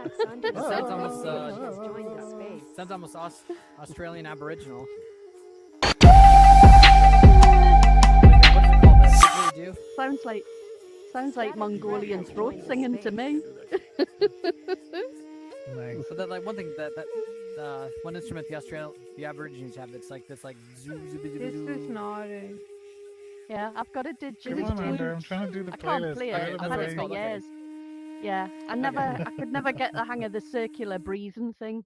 It sounds almost Australian Aboriginal. What is it called? What do you do? Sounds like Mongolian throat singing to me. Nice. But that, like one thing that one instrument the Aborigines have, it's like this, like zoo. This is naughty. Yeah, I've got a Come on, Ander, I'm trying to do the I can't playlist. play Out it. of I've the had it way. for called, okay. years. Yeah, I could never get the hang of the circular breathing thing.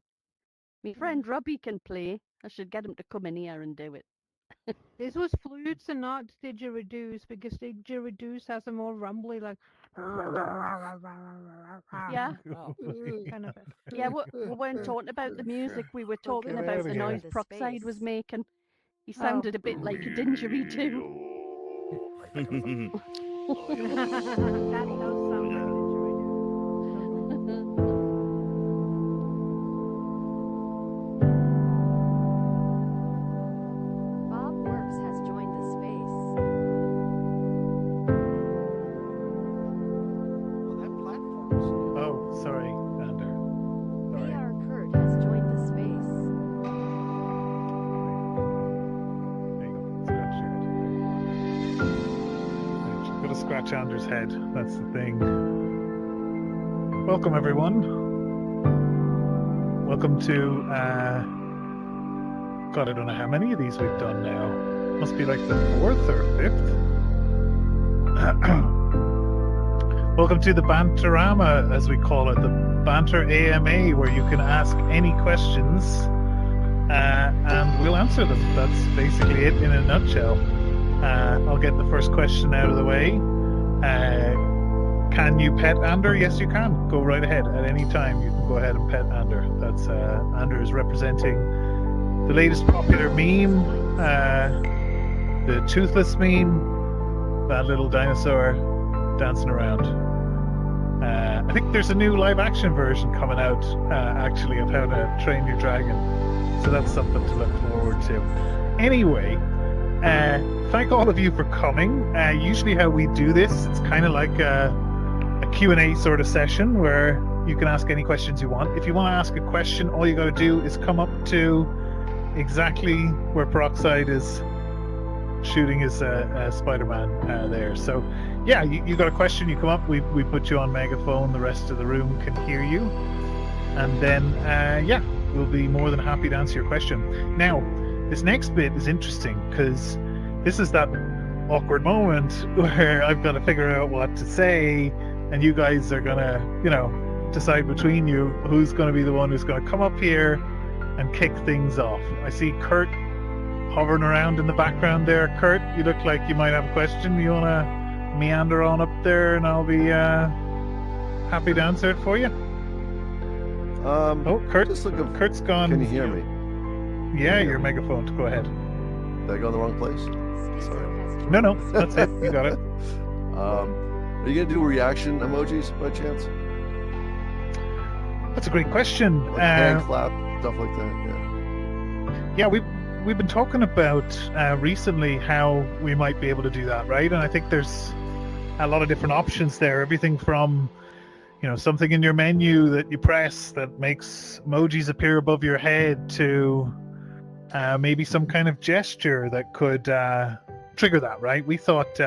My friend Robbie can play. I should get him to come in here and do it. This was flutes and not didgeridoos, because didgeridoos has a more rumbly, like Yeah. Oh. kind of. Yeah, we weren't talking about the music. We were talking Get about outta the here. noise Proxide was making. He sounded a bit like a didgeridoo. Daddy knows sound like didgeridoo. Bob Works has joined the space. Well, that platform's Oh, sorry, Ander. Sorry. VR Kurt has joined the space. There you go. Scratch your head. Right, just gotta scratch Ander's head. That's the thing. Welcome, everyone. Welcome to, God, I don't know how many of these we've done now. Must be like the 4th or 5th. Welcome to the Banter-Ama, as we call it, the Banter AMA, where you can ask any questions and we'll answer them. That's basically it in a nutshell. I'll get the first question out of the way. Can you pet Ander? Yes, you can. Go right ahead at any time. You can go ahead and pet Ander. That's Ander is representing the latest popular meme, the toothless meme, that little dinosaur dancing around. I think there's a new live action version coming out, actually, of How to Train Your Dragon. So that's something to look forward to. Anyway, thank all of you for coming. Usually how we do this, it's kind of like a Q&A sort of session where you can ask any questions you want. If you want to ask a question, all you got to do is come up to exactly where Peroxide is shooting his Spider-Man there. So yeah, you got a question, you come up, we put you on megaphone, the rest of the room can hear you, and then yeah, we'll be more than happy to answer your question. Now, this next bit is interesting because this is that awkward moment where I've got to figure out what to say, and you guys are gonna, decide between you who's gonna be the one who's gonna come up here and kick things off. I see Kurt hovering around in the background there. Kurt, you look like you might have a question. You wanna meander on up there, and I'll be happy to answer it for you. Oh, Kurt, just looking. Kurt's gone. Can you hear me? Yeah, your megaphone. Go ahead. Did I go in the wrong place? Sorry. No, that's it. You got it. Are you gonna do reaction emojis by chance? That's a great question. Like hand clap, stuff like that. Yeah, we've been talking about recently how we might be able to do that, right? And I think there's a lot of different options there. Everything from, something in your menu that you press that makes emojis appear above your head to maybe some kind of gesture that could trigger that, right? We thought,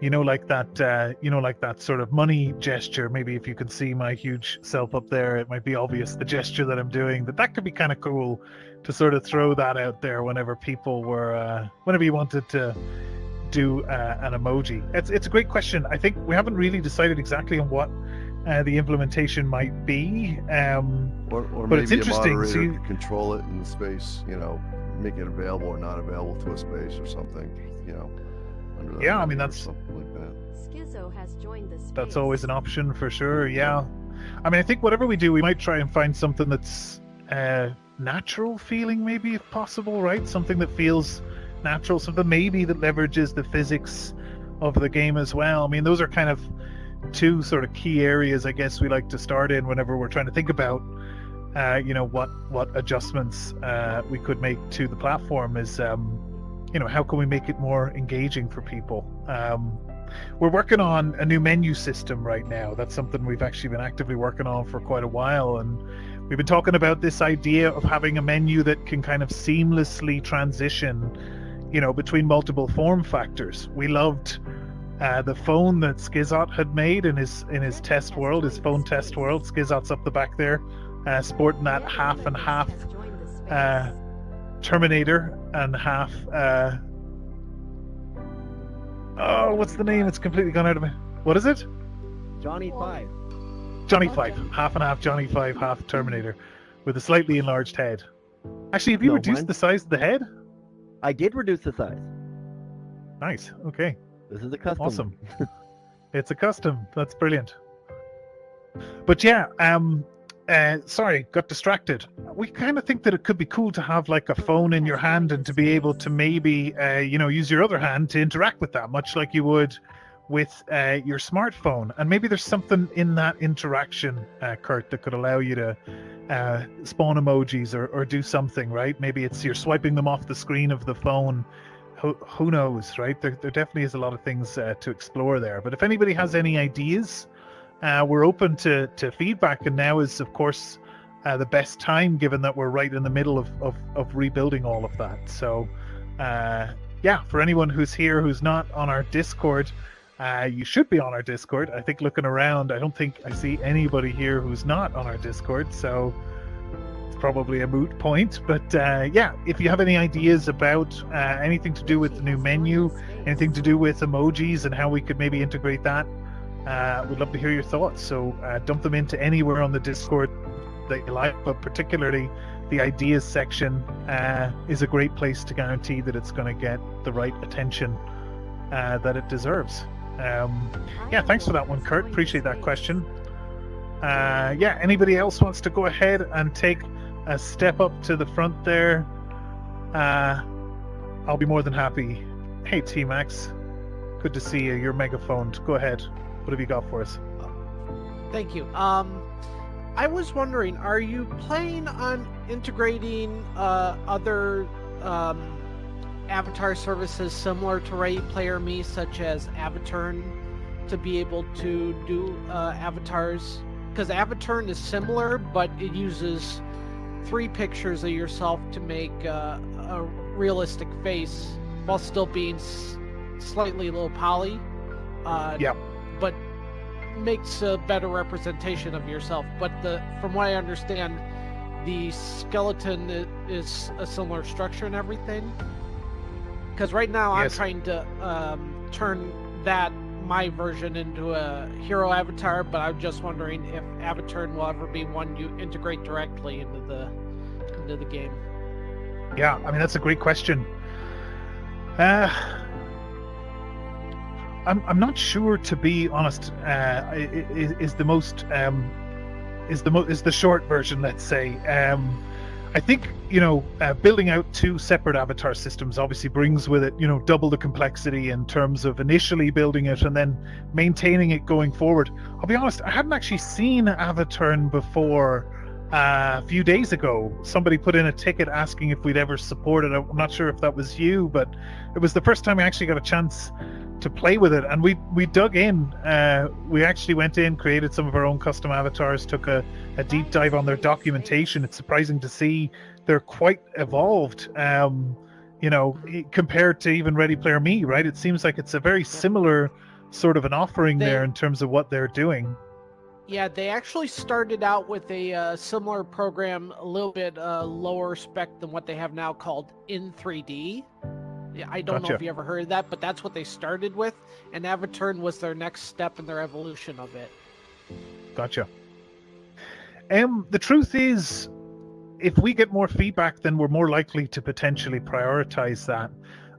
like that sort of money gesture. Maybe if you can see my huge self up there, it might be obvious the gesture that I'm doing. That could be kind of cool to sort of throw that out there whenever people were, whenever you wanted to do an emoji. It's a great question. I think we haven't really decided exactly on what the implementation might be. Or but maybe it's interesting. a moderator So could control it in the space, make it available or not available to a space or something, under that Yeah, I menu mean, or that's- something like that. Schizo has joined the space. that's always an option for sure. Yeah, I mean, I think whatever we do, we might try and find something that's natural feeling, maybe if possible, right? Something that feels natural, something maybe that leverages the physics of the game as well. I mean, those are kind of two sort of key areas, I guess, we like to start in whenever we're trying to think about, what adjustments we could make to the platform. Is how can we make it more engaging for people? we're working on a new menu system right now. That's something we've actually been actively working on for quite a while, and we've been talking about this idea of having a menu that can kind of seamlessly transition, between multiple form factors. We loved the phone that Skizot had made in his test world, his phone test world. Skizot's up the back there, sporting that half and half Terminator and half what's the name? It's completely gone out of me. What is it? Johnny 5. Johnny 5. Half and half Johnny 5, half Terminator, with a slightly enlarged head. Actually, have you No, reduced mine- the size of the head? I did reduce the size. Nice. Okay. This is a custom. Awesome. It's a custom. That's brilliant. But yeah, sorry, got distracted. We kind of think that it could be cool to have like a phone in your hand and to be able to maybe, use your other hand to interact with that, much like you would with your smartphone. And maybe there's something in that interaction, Kurt, that could allow you to spawn emojis or do something, right? Maybe it's you're swiping them off the screen of the phone. Who knows, right? There definitely is a lot of things to explore there. But if anybody has any ideas, we're open to feedback, and now is, of course, the best time, given that we're right in the middle of rebuilding all of that. So, for anyone who's here who's not on our Discord, you should be on our Discord. I think looking around, I don't think I see anybody here who's not on our Discord, so it's probably a moot point. But if you have any ideas about anything to do with the new menu, anything to do with emojis and how we could maybe integrate that, we'd love to hear your thoughts. So dump them into anywhere on the Discord that you like, but particularly the ideas section is a great place to guarantee that it's going to get the right attention that it deserves. Thanks for that one, Kurt. Appreciate that question. Anybody else wants to go ahead and take a step up to the front there? I'll be more than happy. Hey, T-Max. Good to see you. You're megaphoned. Go ahead. What have you got for us? Thank you. I was wondering, are you planning on integrating other avatar services similar to Ready Player Me, such as Avaturn, to be able to do avatars? Because Avaturn is similar, but it uses 3 pictures of yourself to make a realistic face while still being slightly low poly. But makes a better representation of yourself. But from what I understand, the skeleton is a similar structure and everything. Because right now I'm trying to turn my version into a hero avatar, but I'm just wondering if Avaturn will ever be one you integrate directly into the game. Yeah, I mean, that's a great question. I'm not sure, to be honest. Is the short version, let's say. I think building out 2 separate avatar systems obviously brings with it double the complexity in terms of initially building it and then maintaining it going forward. I'll be honest, I hadn't actually seen Avaturn before. A few days ago, somebody put in a ticket asking if we'd ever support it. I'm not sure if that was you, but it was the first time I actually got a chance to play with it, and we dug in. We actually went in, created some of our own custom avatars, took a deep dive on their documentation. It's surprising to see they're quite evolved, compared to even Ready Player Me, right? It seems like it's a very similar sort of an offering there in terms of what they're doing. Yeah, they actually started out with a similar program, a little bit lower spec than what they have now, called In 3D. I don't know if you ever heard of that, but that's what they started with, and Avaturn was their next step in their evolution of it. Gotcha. The truth is, if we get more feedback, then we're more likely to potentially prioritize that.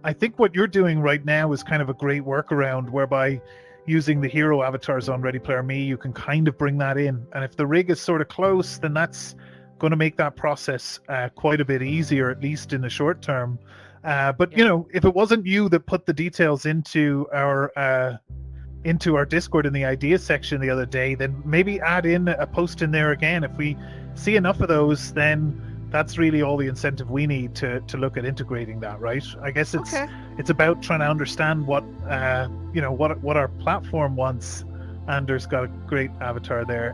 I think what you're doing right now is kind of a great workaround, whereby using the hero avatars on Ready Player Me, you can kind of bring that in. And if the rig is sort of close, then that's going to make that process quite a bit easier, at least in the short term. But if it wasn't you that put the details into our Discord in the ideas section the other day, then maybe add in a post in there again. If we see enough of those, then that's really all the incentive we need to look at integrating that, right? I guess Okay. it's about trying to understand what what our platform wants. Anders got a great avatar there.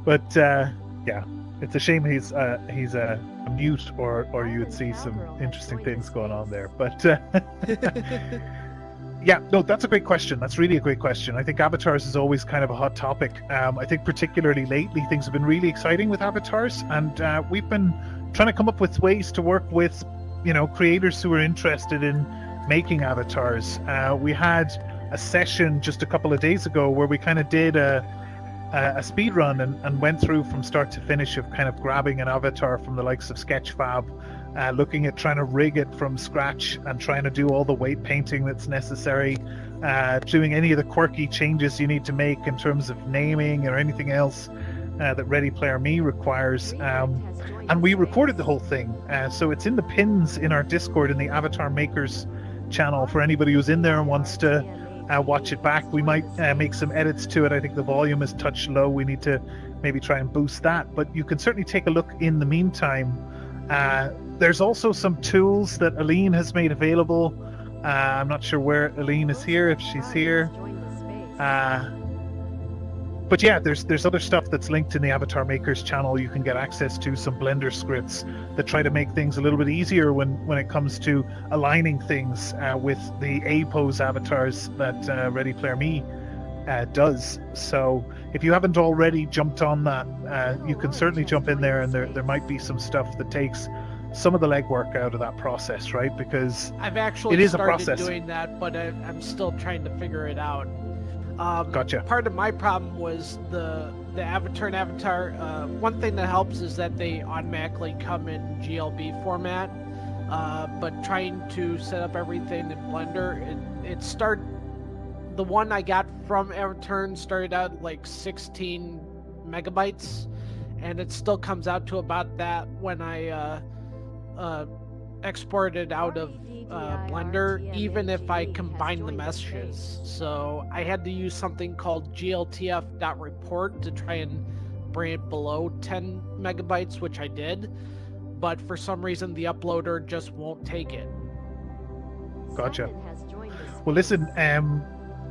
But yeah, it's a shame he's a mute, or you would see some interesting things going on there. But yeah, no, that's a great question. That's really a great question. I think avatars is always kind of a hot topic. I think particularly lately things have been really exciting with avatars, and we've been trying to come up with ways to work with creators who are interested in making avatars. We had a session just a couple of days ago where we kind of did a speed run and went through from start to finish of kind of grabbing an avatar from the likes of Sketchfab, looking at trying to rig it from scratch and trying to do all the weight painting that's necessary, doing any of the quirky changes you need to make in terms of naming or anything else that Ready Player Me requires. And we recorded the whole thing, so it's in the pins in our Discord in the Avatar Makers channel for anybody who's in there and wants to watch it back. We might make some edits to it. I think the volume is touched low. We need to maybe try and boost that, but you can certainly take a look in the meantime. There's also some tools that Aline has made available. I'm not sure where Aline is here, if she's here. But yeah, there's other stuff that's linked in the Avatar Makers channel. You can get access to some Blender scripts that try to make things a little bit easier when it comes to aligning things with the A-pose avatars that Ready Player Me does. So if you haven't already jumped on that, you can certainly jump in there, and there might be some stuff that takes some of the legwork out of that process, right? Because I've actually it is a started process. doing that, but I'm still trying to figure it out. Gotcha. Part of my problem was the avatar and avatar. One thing that helps is that they automatically come in GLB format, but trying to set up everything in Blender, the one I got from Avatar started out like 16 megabytes, and it still comes out to about that when I exported out of Blender, even if I combine the meshes. So I had to use something called gltf.report to try and bring it below 10 megabytes, which I did, but for some reason the uploader just won't take it. Gotcha. Well, listen,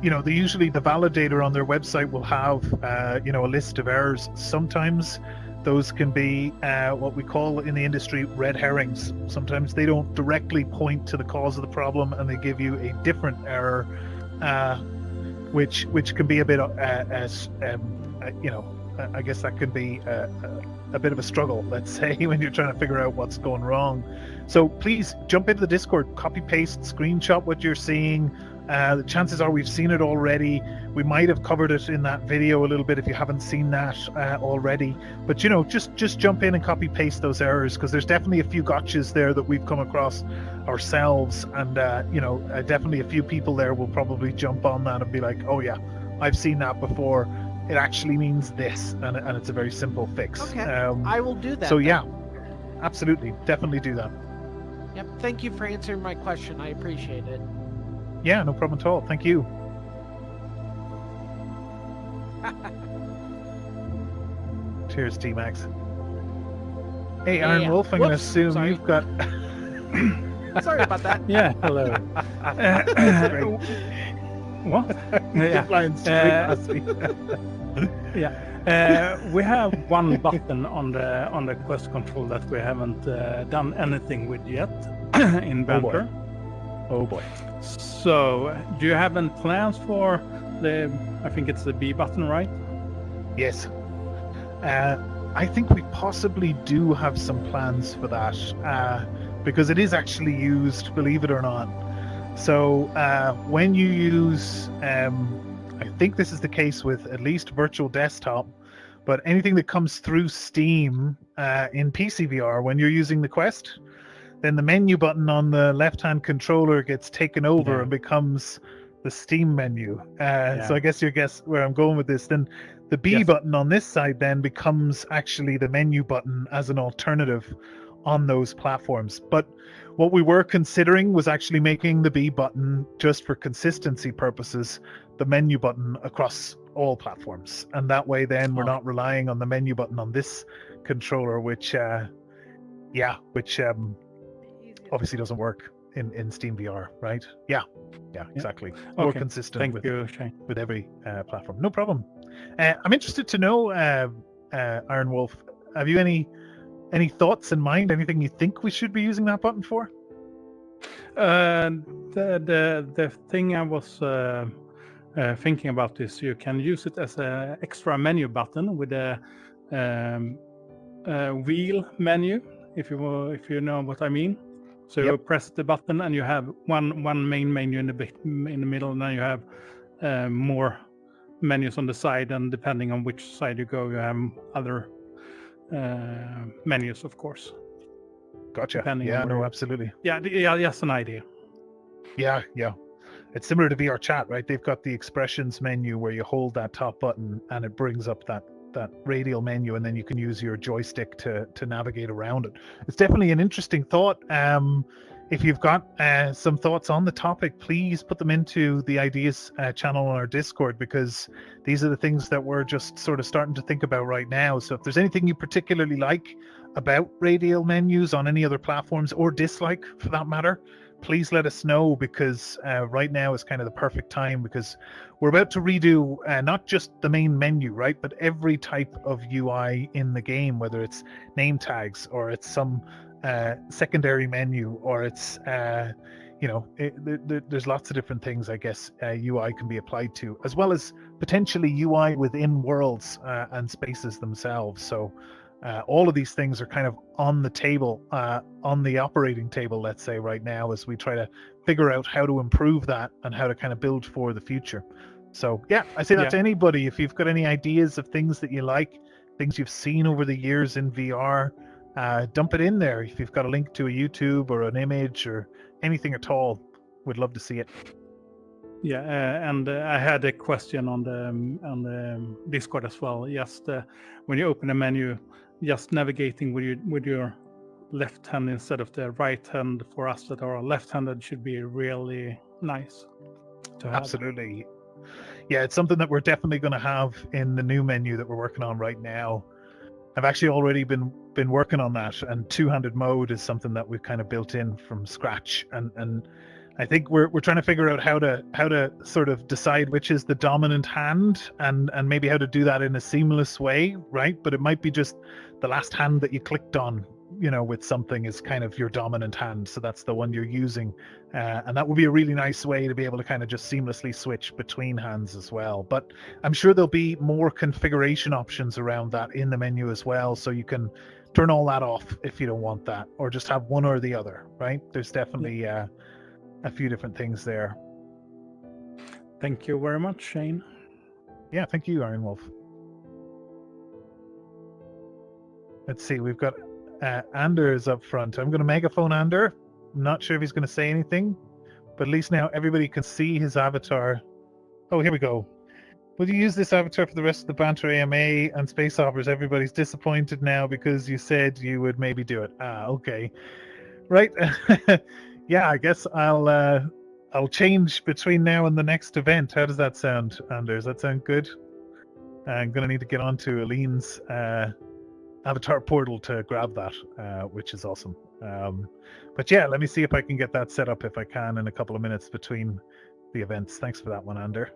usually the validator on their website will have a list of errors. Sometimes those can be what we call in the industry red herrings. Sometimes they don't directly point to the cause of the problem, and they give you a different error, which can be a bit, I guess that could be a bit of a struggle, let's say, when you're trying to figure out what's going wrong. So please jump into the Discord, copy paste, screenshot what you're seeing. The chances are we've seen it already. We might have covered it in that video a little bit if you haven't seen that already. But just jump in and copy paste those errors, because there's definitely a few gotchas there that we've come across ourselves, and definitely a few people there will probably jump on that and be like, oh yeah, I've seen that before. It actually means this, and it's a very simple fix. Okay, I will do that. So yeah, absolutely, definitely do that. Yep. Thank you for answering my question. I appreciate it. Yeah, no problem at all. Thank you. Cheers, T-Max. Hey, Iron Yeah. Wolf, I'm going to Whoops, assume sorry. you've got... Sorry about that. Yeah, hello. What? Yeah. Flying straight past me. Yeah. We have one button on the quest control that we haven't done anything with yet in Banter. Oh boy. So, do you have any plans for I think it's the B button, right? Yes. I think we possibly do have some plans for that, because it is actually used, believe it or not. So when you use, I think this is the case with at least Virtual Desktop, but anything that comes through Steam in PCVR, when you're using the Quest, then the menu button on the left-hand controller gets taken over and becomes the Steam menu. So I guess you guess where I'm going with this. Then the B button on this side then becomes actually the menu button as an alternative on those platforms. But what we were considering was actually making the B button, just for consistency purposes, the menu button across all platforms, and that way then we're not relying on the menu button on this controller, which obviously doesn't work in Steam VR, right? Yeah, exactly. More Okay. consistent Thank with you, Shane. with every platform. No problem. I'm interested to know, Iron Wolf, have you any thoughts in mind? Anything you think we should be using that button for? The thing I was thinking about is you can use it as an extra menu button with a wheel menu, if you know what I mean. So you press the button and you have one main menu in the middle, and then you have more menus on the side, and depending on which side you go, you have other menus, of course. Gotcha. Depending Yeah, on no, where- absolutely. Yeah, that's an idea. Yeah. It's similar to VR chat, right? They've got the expressions menu where you hold that top button and it brings up that radial menu, and then you can use your joystick to navigate around it. It's definitely an interesting thought. If you've got some thoughts on the topic, please put them into the ideas channel on our Discord, because these are the things that we're just sort of starting to think about right now. So if there's anything you particularly like about radial menus on any other platforms, or dislike for that matter, please let us know, because right now is kind of the perfect time, because we're about to redo not just the main menu, right, but every type of UI in the game, whether it's name tags or it's some secondary menu, or it's there's lots of different things, I guess, UI can be applied to, as well as potentially UI within worlds and spaces themselves. So all of these things are kind of on the table, on the operating table, let's say, right now, as we try to figure out how to improve that and how to kind of build for the future. So yeah, I say that to anybody. If you've got any ideas of things that you like, things you've seen over the years in VR, dump it in there. If you've got a link to a YouTube or an image or anything at all, we'd love to see it. Yeah, and I had a question on the Discord as well. Just when you open a menu, just navigating with your left hand instead of the right hand, for us that are left-handed, should be really nice to have. Absolutely. Yeah, it's something that we're definitely going to have in the new menu that we're working on right now. I've actually already been working on that, and two-handed mode is something that we've kind of built in from scratch, and I think we're trying to figure out how to sort of decide which is the dominant hand, and maybe how to do that in a seamless way, right? But it might be just the last hand that you clicked on, with something is kind of your dominant hand, so that's the one you're using, and that would be a really nice way to be able to kind of just seamlessly switch between hands as well. But I'm sure there'll be more configuration options around that in the menu as well, so you can turn all that off if you don't want that, or just have one or the other, right? There's definitely a few different things there. Thank you very much, Shane. Yeah, thank you, Iron Wolf. Let's see, we've got Anders up front. I'm going to megaphone Ander. I'm not sure if he's going to say anything, but at least now everybody can see his avatar. Oh, here we go. Will you use this avatar for the rest of the Banter-Ama and Space Operas? Everybody's disappointed now because you said you would maybe do it. Okay. Right. Yeah, I guess I'll change between now and the next event. How does that sound, Anders? Does that sound good? I'm going to need to get onto Aline's avatar portal to grab that, which is awesome. But yeah, let me see if I can get that set up, if I can, in a couple of minutes between the events. Thanks for that one, Ander.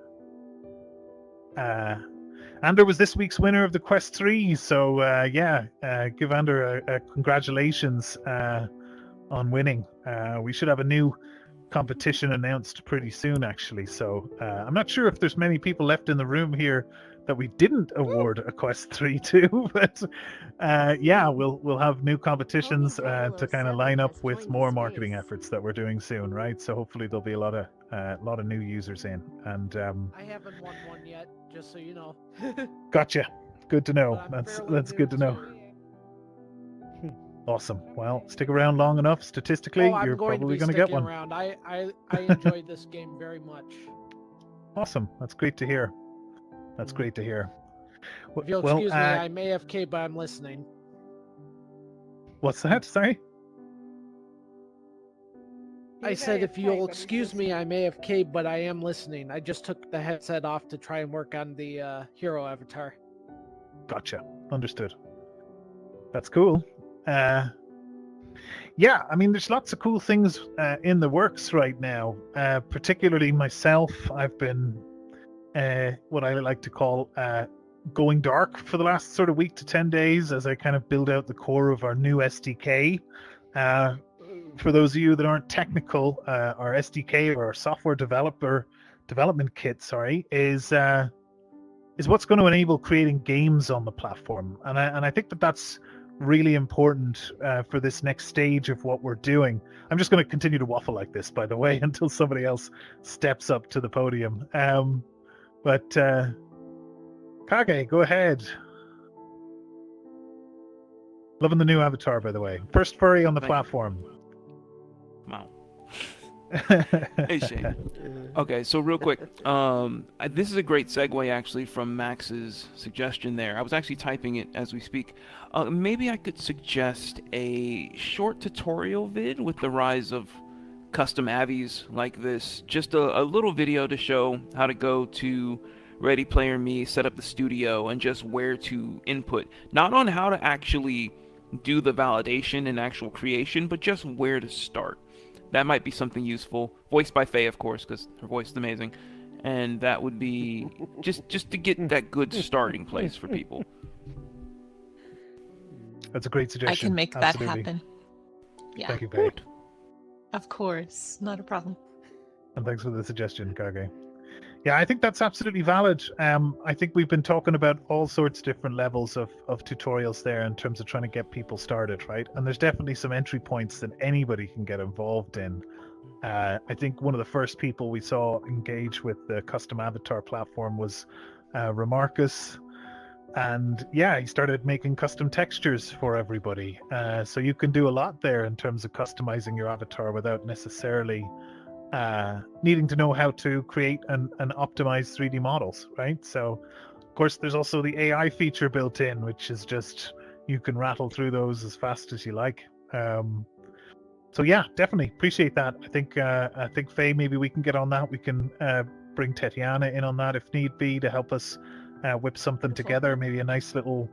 Ander was this week's winner of the Quest 3, so give Ander a congratulations on winning. We should have a new competition announced pretty soon, actually. So I'm not sure if there's many people left in the room here that we didn't award a Quest 3 to, but we'll have new competitions to kind of line up with more marketing efforts that we're doing soon, right? So hopefully there'll be a lot of new users in. And I haven't won one yet, just so you know. Gotcha. Good to know. But I'm That's fairly good to new know. Awesome. Well, stick around long enough. Statistically, you're probably going to get one. Around. I enjoyed this game very much. Awesome. That's great to hear. That's great to hear. If you'll excuse me, I'm AFK, but I'm listening. What's that? Sorry? I said if you'll excuse me, I'm AFK, but I am listening. I just took the headset off to try and work on the hero avatar. Gotcha. Understood. That's cool. Yeah, I mean, there's lots of cool things in the works right now. Particularly myself, I've been what I like to call going dark for the last sort of week to 10 days as I kind of build out the core of our new SDK. For those of you that aren't technical, our SDK, or our software development kit, is what's going to enable creating games on the platform, and I think that's really important for this next stage of what we're doing. I'm just going to continue to waffle like this, by the way, until somebody else steps up to the podium. But Kage, go ahead. Loving the new avatar, by the way. First furry on the platform. Wow. Hey, Shane. Okay, so real quick, this is a great segue actually from Max's suggestion there. I was actually typing it as we speak. Maybe I could suggest a short tutorial vid with the rise of custom avies like this. Just a little video to show how to go to Ready Player Me, set up the studio, and just where to input. Not on how to actually do the validation and actual creation, but just where to start. That might be something useful. Voiced by Faye, of course, because her voice is amazing. And that would be just to get that good starting place for people. That's a great suggestion. I can make that happen. Yeah. Thank you, Faye. Of course, not a problem. And thanks for the suggestion, Kage. Yeah, I think that's absolutely valid. I think we've been talking about all sorts of different levels of tutorials there in terms of trying to get people started, right? And there's definitely some entry points that anybody can get involved in. I think one of the first people we saw engage with the custom avatar platform was Remarcus. And yeah, he started making custom textures for everybody. So you can do a lot there in terms of customizing your avatar without necessarily needing to know how to create and optimize 3D models, right? So, of course, there's also the AI feature built in, which is just you can rattle through those as fast as you like. So yeah, definitely appreciate that. I think Faye, maybe we can get on that. We can bring Tatiana in on that if need be to help us whip something together. Maybe a nice little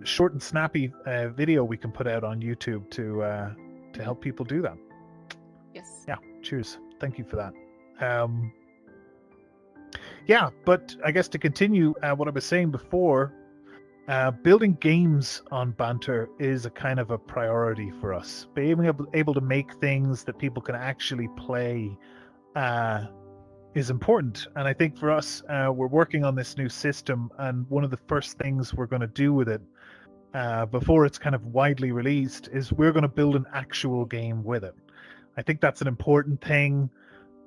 short and snappy video we can put out on YouTube to help people do that. Yes. Yeah, cheers. Thank you for that. Yeah, but I guess to continue what I was saying before, building games on Banter is a kind of a priority for us. Being able to make things that people can actually play is important. And I think for us, we're working on this new system, and one of the first things we're going to do with it before it's kind of widely released is we're going to build an actual game with it. I think that's an important thing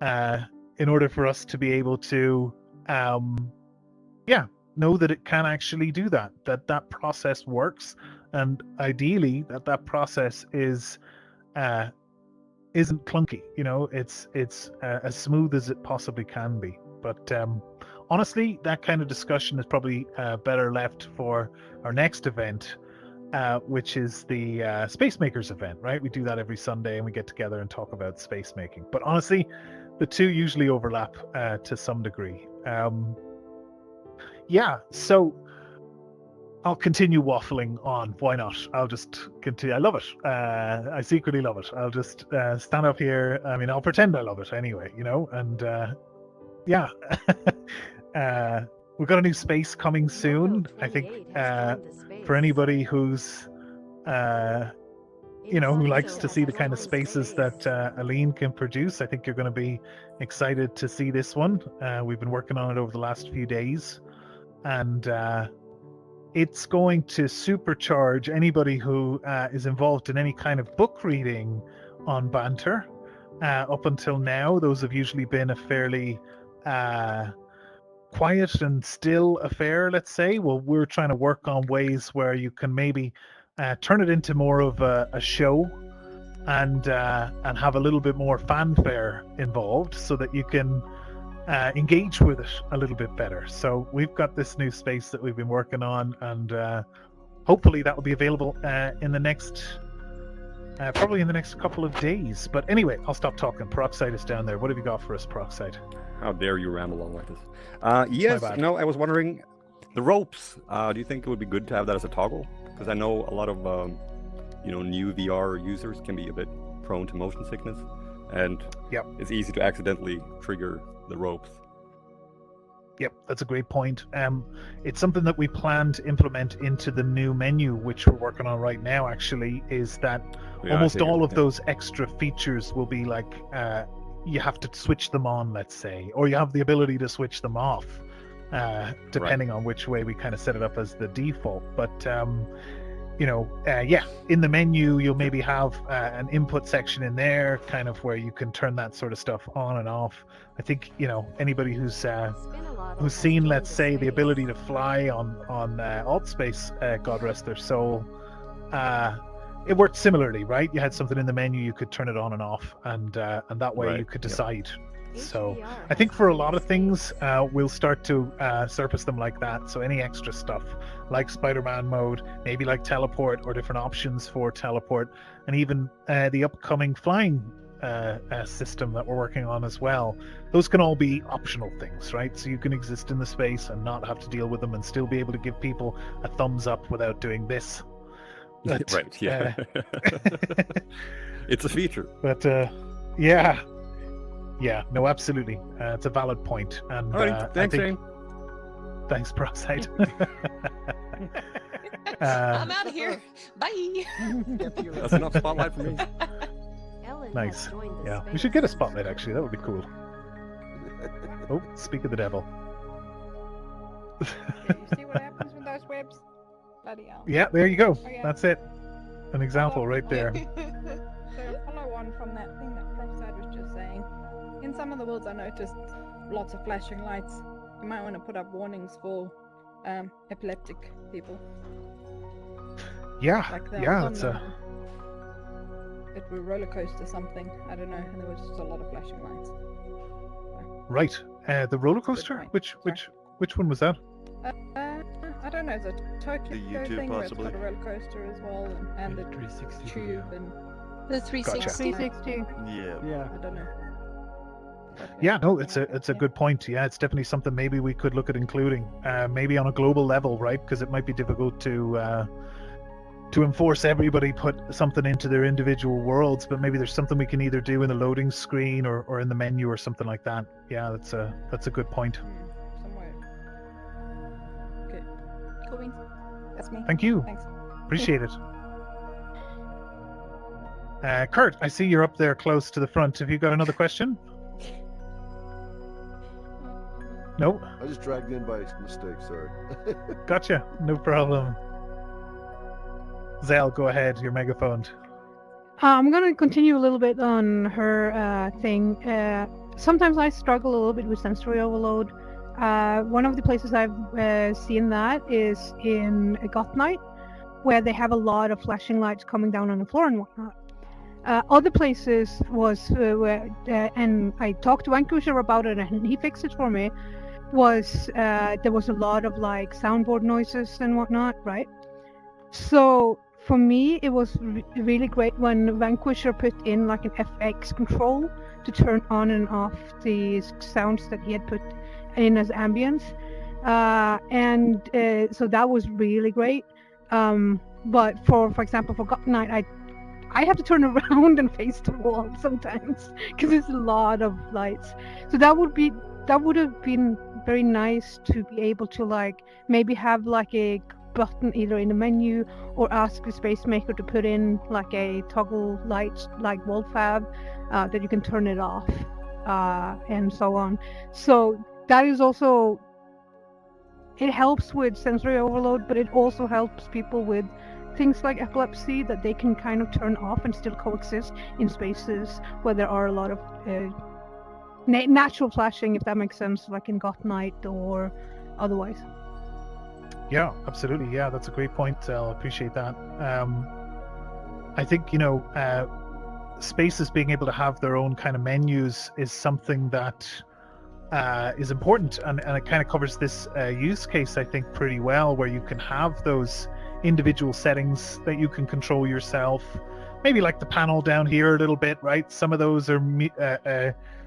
in order for us to be able to, know that it can actually do that that process works, and ideally that process isn't clunky. You know, it's as smooth as it possibly can be. But honestly, that kind of discussion is probably better left for our next event. Which is the Space Makers event, right? We do that every Sunday and we get together and talk about space making. But honestly, the two usually overlap to some degree. Yeah, so I'll continue waffling on. Why not? I'll just continue. I love it. I secretly love it. I'll just stand up here. I mean, I'll pretend I love it anyway, you know? And yeah. We've got a new space coming soon. I think for anybody who's, who likes to see the kind of spaces that Aline can produce, I think you're going to be excited to see this one. We've been working on it over the last few days, and it's going to supercharge anybody who is involved in any kind of book reading on Banter. Up until now, those have usually been a fairly quiet and still affair, let's say. Well, we're trying to work on ways where you can maybe turn it into more of a show and have a little bit more fanfare involved so that you can engage with it a little bit better. So we've got this new space that we've been working on, and hopefully that will be available in the next probably in the next couple of days. But anyway, I'll stop talking. Peroxide is down there. What have you got for us, Peroxide? How dare you ramble on like this? My Yes, bad. no, I was wondering, the ropes, do you think it would be good to have that as a toggle? Because I know a lot of, new VR users can be a bit prone to motion sickness, and it's easy to accidentally trigger the ropes. Yep, that's a great point. It's something that we plan to implement into the new menu, which we're working on right now, actually, is that almost all of those extra features will be like, you have to switch them on, let's say, or you have the ability to switch them off, depending on which way we kind of set it up as the default. But, in the menu, you'll maybe have an input section in there, kind of where you can turn that sort of stuff on and off. I think, anybody who's seen, let's say, the ability to fly on Alt Space, God rest their soul, it worked similarly, right? You had something in the menu, you could turn it on and off, and that way you could decide. So I think for a lot of things, we'll start to surface them like that. So any extra stuff, like Spider-Man mode, maybe like teleport or different options for teleport, and even the upcoming flying system that we're working on as well. Those can all be optional things, right? So you can exist in the space and not have to deal with them, and still be able to give people a thumbs up without doing this. But, right, yeah. It's a feature. But no, absolutely. It's a valid point. And thanks, Shane. Thanks, Peroxide. I'm out of here. Bye. That's enough spotlight for me. Nice. Yeah, we should get a spotlight, actually. That would be cool. Oh, speak of the devil. You see what happens with those webs? Bloody hell. Yeah, there you go. Oh, yeah. That's it. An example right there. So follow on from that thing that Peroxide was just saying. In some of the worlds I noticed lots of flashing lights. You might want to put up warnings for epileptic people. Yeah, Like that's it was a roller coaster or something, I don't know, and there was just a lot of flashing lights. right. The roller coaster? Which one was that? I don't know, the Tokyo U2 thing where it's possibly. got a roller coaster as well, and the 360 tube and The 360. 360. Yeah. I don't know. Yeah, no, it's a good point. Yeah, it's definitely something maybe we could look at including, maybe on a global level, right? Because it might be difficult to enforce everybody put something into their individual worlds, but maybe there's something we can either do in the loading screen or in the menu or something like that. Yeah, that's a good point. Somewhere. Okay. Cool beans. That's me. Thank you. Thanks. Appreciate it. Kurt, I see you're up there close to the front. Have you got another question? No? I just dragged in by mistake, sorry. Gotcha. No problem. Zell, go ahead. You're megaphoned. I'm going to continue a little bit on her thing. Sometimes I struggle a little bit with sensory overload. One of the places I've seen that is in Goth Night, where they have a lot of flashing lights coming down on the floor and whatnot. Other places was where, and I talked to Vanquisher about it and he fixed it for me, was there was a lot of like soundboard noises and whatnot, right? So for me, it was really great when Vanquisher put in like an FX control to turn on and off the sounds that he had put in as ambience. So that was really great. But for example, for God Night, I have to turn around and face the wall sometimes because there's a lot of lights. So that would have been very nice to be able to like maybe have like a button either in the menu or ask the space maker to put in like a toggle light like Wolfab that you can turn it off and so on. So that is also, it helps with sensory overload, but it also helps people with things like epilepsy that they can kind of turn off and still coexist in spaces where there are a lot of natural flashing, if that makes sense, like in Goth Night or otherwise. Yeah, absolutely. Yeah, that's a great point. I'll appreciate that. I think, spaces being able to have their own kind of menus is something that is important, and it kind of covers this use case, I think, pretty well, where you can have those individual settings that you can control yourself. maybe like the panel down here a little bit, right? Some of those are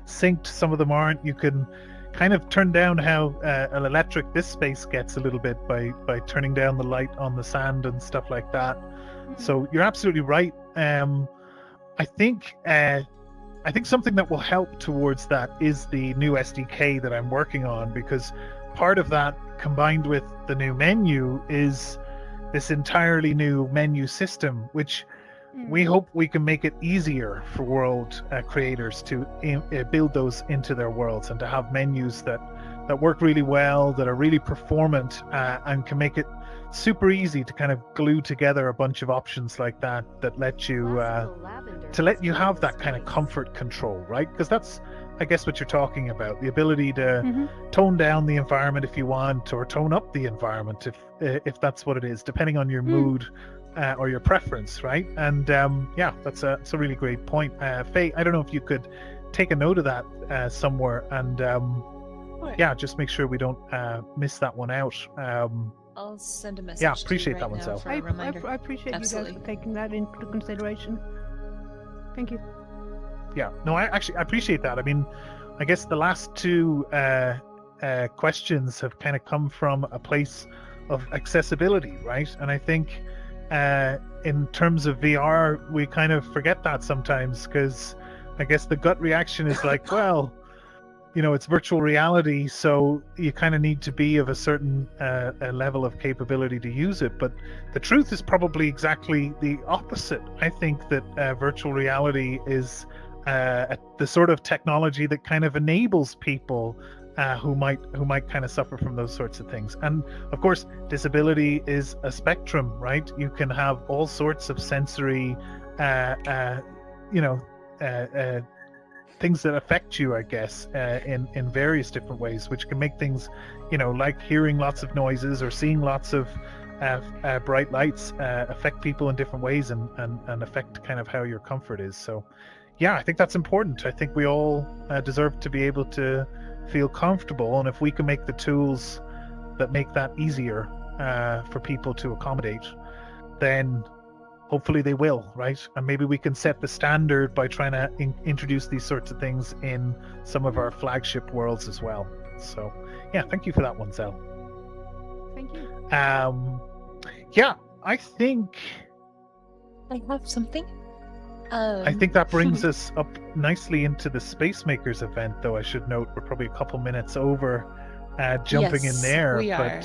synced, some of them aren't. You can kind of turn down how electric this space gets a little bit by turning down the light on the sand and stuff like that. So you're absolutely right. I think something that will help towards that is the new SDK that I'm working on, because part of that, combined with the new menu, is this entirely new menu system, which we hope we can make it easier for world creators to build those into their worlds, and to have menus that work really well, that are really performant, and can make it super easy to kind of glue together a bunch of options like that let you have that kind of comfort control, right? Because that's, I guess, what you're talking about, the ability to tone down the environment if you want, or tone up the environment if that's what it is, depending on your mood or your preference, right? And that's a really great point. Faye, I don't know if you could take a note of that somewhere, and just make sure we don't miss that one out. I'll send a message. Yeah, appreciate that one, now Sal. for a reminder. I appreciate Absolutely. you guys for taking that into consideration. Thank you. Yeah, no, I appreciate that. I mean, I guess the last two questions have kind of come from a place of accessibility, right? And I think in terms of VR, we kind of forget that sometimes, because I guess the gut reaction is like, well, it's virtual reality, so you kind of need to be of a certain level of capability to use it. But the truth is probably exactly the opposite. I think that virtual reality is the sort of technology that kind of enables people who might kind of suffer from those sorts of things. And of course, disability is a spectrum, right? You can have all sorts of sensory things that affect you, I guess, in various different ways, which can make things, like hearing lots of noises or seeing lots of bright lights affect people in different ways, and affect kind of how your comfort is. So yeah, I think that's important. I think we all deserve to be able to feel comfortable, and if we can make the tools that make that easier for people to accommodate, then hopefully they will, right? And maybe we can set the standard by trying to introduce these sorts of things in some of our flagship worlds as well. So yeah, thank you for that one, Zell. Thank you. I think I have something. I think that brings us up nicely into the Space Makers event, though I should note we're probably a couple minutes over jumping in there. We but are.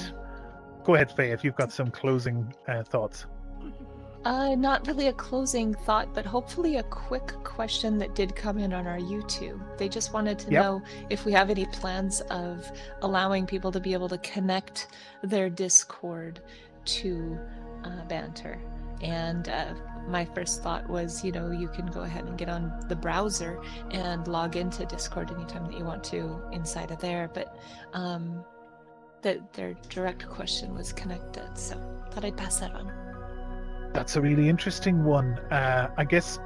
Go ahead, Faye, if you've got some closing thoughts. Not really a closing thought, but hopefully a quick question that did come in on our YouTube. They just wanted to know if we have any plans of allowing people to be able to connect their Discord to Banter. And my first thought was, you can go ahead and get on the browser and log into Discord anytime that you want to inside of there. But their direct question was connected, so thought I'd pass that on. That's a really interesting one. I guess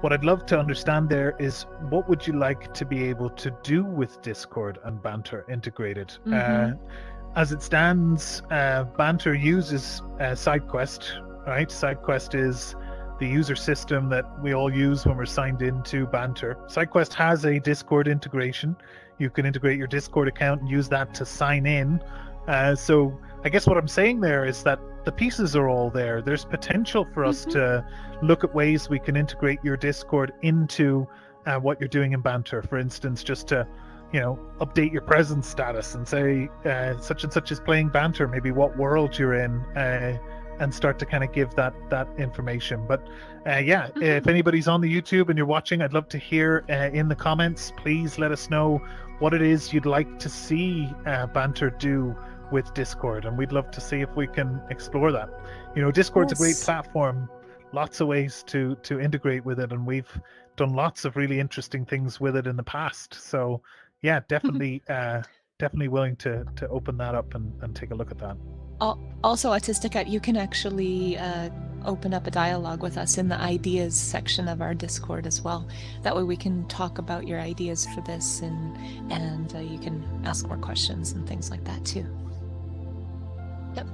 what I'd love to understand there is, what would you like to be able to do with Discord and Banter integrated? As it stands, Banter uses SideQuest, right? SideQuest is the user system that we all use when we're signed into Banter. SideQuest has a Discord integration. You can integrate your Discord account and use that to sign in. So I guess what I'm saying there is that the pieces are all there. There's potential for us to look at ways we can integrate your Discord into what you're doing in Banter. For instance, just to, update your presence status and say such and such is playing Banter, maybe what world you're in, and start to kind of give that information. But if anybody's on the YouTube and you're watching, I'd love to hear in the comments. Please let us know what it is you'd like to see Banter do with Discord, and we'd love to see if we can explore that. Discord's a great platform, lots of ways to integrate with it, and we've done lots of really interesting things with it in the past. So yeah, definitely willing to open that up and take a look at that. Also, Autistic, you can actually open up a dialogue with us in the ideas section of our Discord as well. That way we can talk about your ideas for this, and you can ask more questions and things like that too. Yep.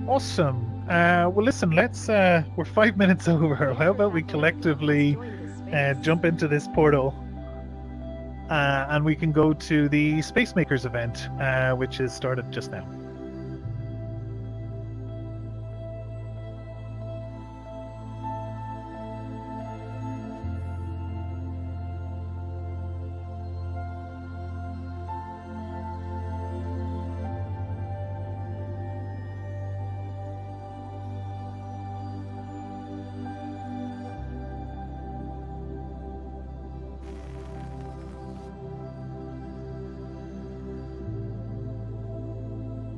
Awesome. Well, listen. Let's. We're 5 minutes over. How about we collectively jump into this portal, and we can go to the Space Makers event, which is started just now.